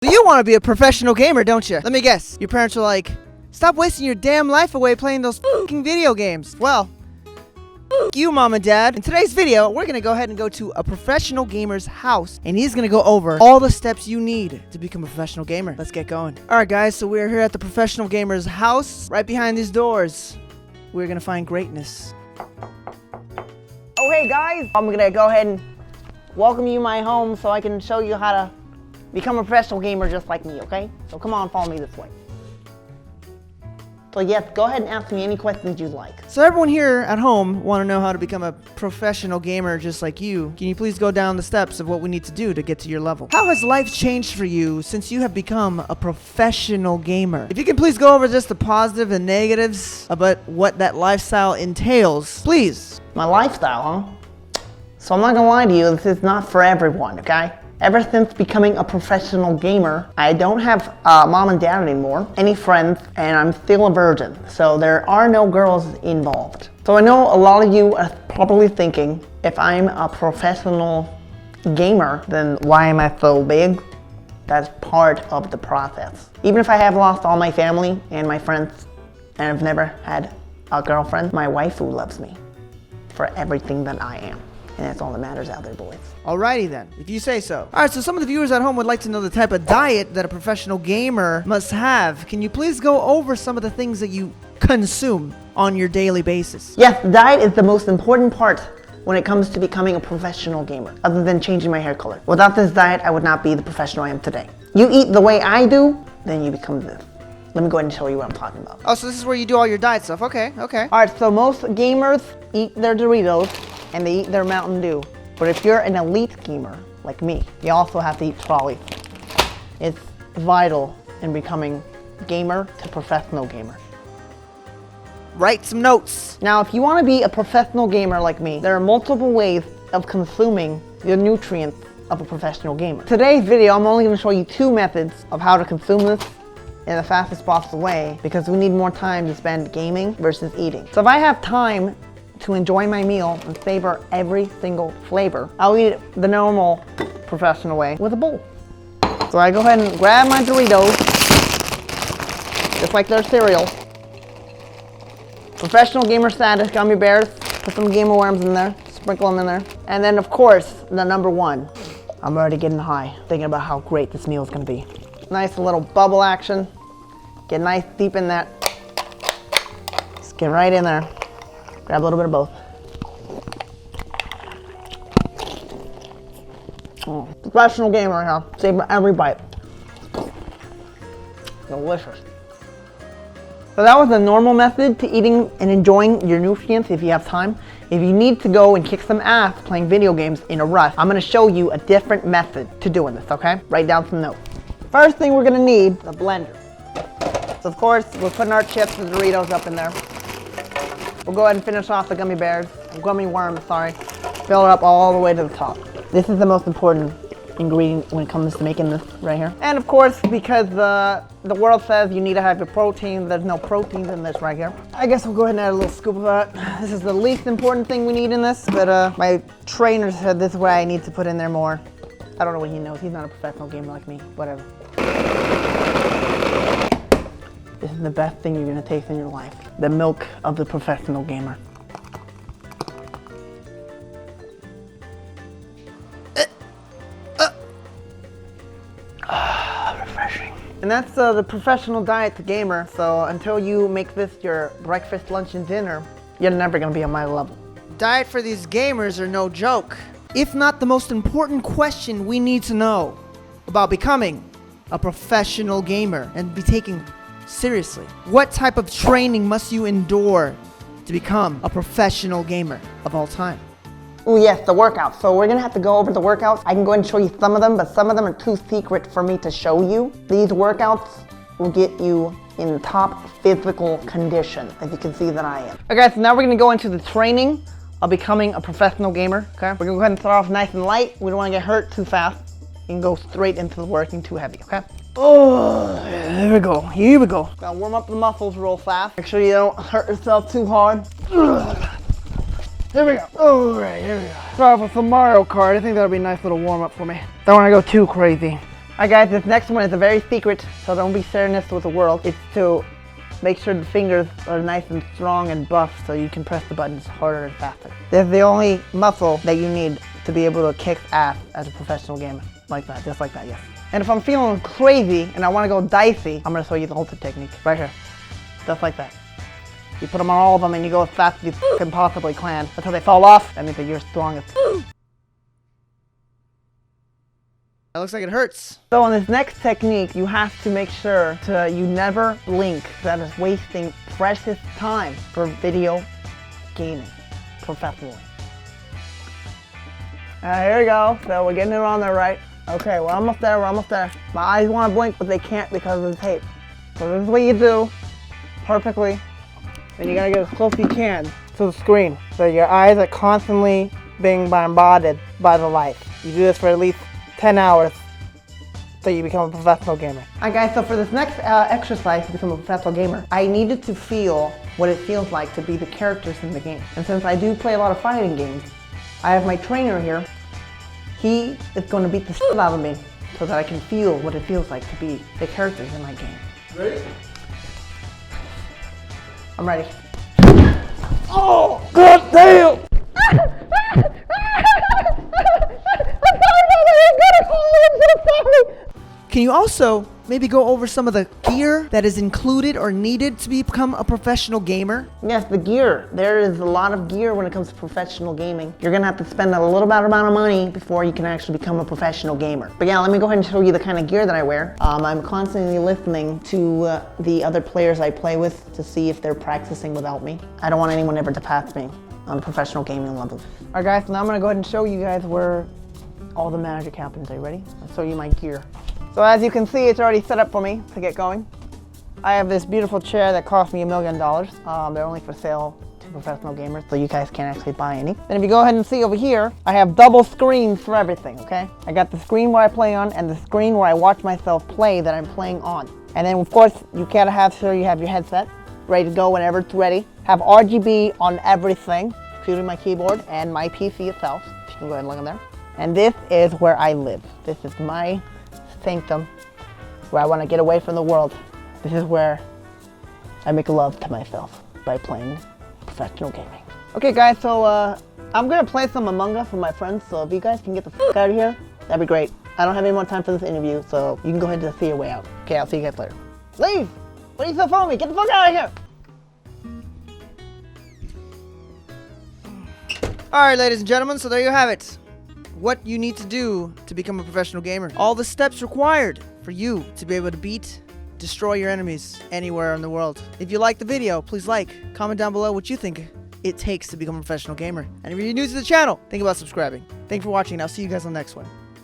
You want to be a professional gamer, don't you? Let me guess. Your parents were like, stop wasting your damn life away playing those fucking video games. Well, you, Mom and Dad. In today's video, we're going to go ahead and go to a professional gamer's house, and he's going to go over all the steps you need to become a professional gamer. Let's get going. All right, guys, so we're here at the professional gamer's house. Right behind these doors, we're going to find greatness. Oh, hey, guys. I'm going to go ahead and welcome you to my home so I can show you how to become a professional gamer just like me, okay? So come on, follow me this way. So yes, go ahead and ask me any questions you'd like. So everyone here at home want to know how to become a professional gamer just like you. Can you please go down the steps of what we need to do to get to your level? How has life changed for you since you have become a professional gamer? If you can please go over just the positive and negatives about what that lifestyle entails, please. My lifestyle, huh? So I'm not gonna lie to you, this is not for everyone, okay? Ever since becoming a professional gamer, I don't have mom and dad anymore, any friends, and I'm still a virgin. So there are no girls involved. So I know a lot of you are probably thinking, if I'm a professional gamer, then why am I so big? That's part of the process. Even if I have lost all my family and my friends, and I've never had a girlfriend, my waifu loves me for everything that I am. And that's all that matters out there, boys. Alrighty then, if you say so. Alright, so some of the viewers at home would like to know the type of diet that a professional gamer must have. Can you please go over some of the things that you consume on your daily basis? Yes, diet is the most important part when it comes to becoming a professional gamer, other than changing my hair color. Without this diet, I would not be the professional I am today. You eat the way I do, then you become this. Let me go ahead and show you what I'm talking about. Oh, so this is where you do all your diet stuff. Okay, okay. Alright, so most gamers eat their Doritos and they eat their Mountain Dew. But if you're an elite gamer, like me, you also have to eat trolleys. It's vital in becoming gamer to professional gamer. Write some notes. Now, if you want to be a professional gamer like me, there are multiple ways of consuming the nutrients of a professional gamer. Today's video, I'm only going to show you 2 methods of how to consume this in the fastest possible way, because we need more time to spend gaming versus eating. So if I have time to enjoy my meal and savor every single flavor, I'll eat it the normal professional way with a bowl. So I go ahead and grab my Doritos, just like their cereal. Professional gamer status gummy bears, put some gamer worms in there, sprinkle them in there. And then of course, the number 1. I'm already getting high, thinking about how great this meal is gonna be. Nice little bubble action. Get nice deep in that. Just get right in there. Grab a little bit of both. Oh, professional gamer here. Savor every bite. Delicious. So that was the normal method to eating and enjoying your nutrients if you have time. If you need to go and kick some ass playing video games in a rush, I'm gonna show you a different method to doing this, okay? Write down some notes. First thing we're gonna need, a blender. So of course, we're putting our chips and Doritos up in there. We'll go ahead and finish off the gummy worms, sorry. Fill it up all the way to the top. This is the most important ingredient when it comes to making this right here. And of course, because the world says you need to have your protein, there's no protein in this right here. I guess we'll go ahead and add a little scoop of that. This is the least important thing we need in this, but my trainer said this is what I need to put in there more. I don't know what he knows. He's not a professional gamer like me. Whatever. This is the best thing you're gonna taste in your life. The milk of the professional gamer. Refreshing. And that's the professional diet to gamer. So until you make this your breakfast, lunch, and dinner, you're never gonna be on my level. Diet for these gamers are no joke. If not the most important question we need to know about becoming a professional gamer and be taken seriously. What type of training must you endure to become a professional gamer of all time? Oh yes, the workouts. So we're gonna have to go over the workouts. I can go ahead and show you some of them, but some of them are too secret for me to show you. These workouts will get you in top physical condition, as you can see that I am. Okay, so now we're gonna go into the training of becoming a professional gamer, okay? We're gonna go ahead and start off nice and light. We don't wanna get hurt too fast. You can go straight into the working too heavy, okay? Oh, here we go, here we go. Gotta warm up the muscles real fast. Make sure you don't hurt yourself too hard. Here we go. All right, here we go. Start off with some Mario Kart. I think that'll be a nice little warm up for me. Don't wanna go too crazy. Alright guys, this next one is a very secret, so don't be sharing this with the world. It's to make sure the fingers are nice and strong and buff so you can press the buttons harder and faster. This is the only muscle that you need to be able to kick ass as a professional gamer. Like that, just like that, yes. And if I'm feeling crazy and I want to go dicey, I'm going to show you the halter technique right here. Just like that. You put them on all of them and you go as fast as you can possibly can until they fall off. That means that you're strongest. That looks like it hurts. So on this next technique, you have to make sure you never blink. That is wasting precious time for video gaming professionally. Here we go. So we're getting it on there right. Okay, we're almost there, My eyes want to blink, but they can't because of the tape. So this is what you do perfectly. And you gotta get as close as you can to the screen. So your eyes are constantly being bombarded by the light. You do this for at least 10 hours so you become a professional gamer. Alright guys, so for this next exercise to become a professional gamer, I needed to feel what it feels like to be the characters in the game. And since I do play a lot of fighting games, I have my trainer here. He is going to beat the shit out of me so that I can feel what it feels like to be the characters in my game. Ready? I'm ready. Oh, god damn! Can you also maybe go over some of the gear that is included or needed to become a professional gamer? Yes, the gear. There is a lot of gear when it comes to professional gaming. You're gonna have to spend a little bit amount of money before you can actually become a professional gamer. But yeah, let me go ahead and show you the kind of gear that I wear. I'm constantly listening to the other players I play with to see if they're practicing without me. I don't want anyone ever to pass me on the professional gaming level. Alright guys, so now I'm gonna go ahead and show you guys where all the magic happens. Are you ready? I'll show you my gear. So as you can see, it's already set up for me to get going. I have this beautiful chair that cost me $1 million. They're only for sale to professional gamers, so you guys can't actually buy any. Then if you go ahead and see over here, I have double screens for everything, okay? I got the screen where I play on and the screen where I watch myself play that I'm playing on. And then of course, you gotta have sure you have your headset ready to go whenever it's ready. Have RGB on everything, including my keyboard and my PC itself. You can go ahead and look in there. And this is where I live. This is my sanctum, where I want to get away from the world. This is where I make love to myself by playing professional gaming. Okay guys, so I'm gonna play some Among Us with my friends, so if you guys can get the f out of here, that'd be great. I don't have any more time for this interview, so you can go ahead and see your way out. Okay, I'll see you guys later. Leave! What are you still following me? Get the fuck out of here! Alright ladies and gentlemen, so there you have it. What you need to do to become a professional gamer. All the steps required for you to be able to destroy your enemies anywhere in the world. If you like the video, please comment down below what you think it takes to become a professional gamer. And if you're new to the channel, think about subscribing. Thanks for watching, and I'll see you guys on the next one.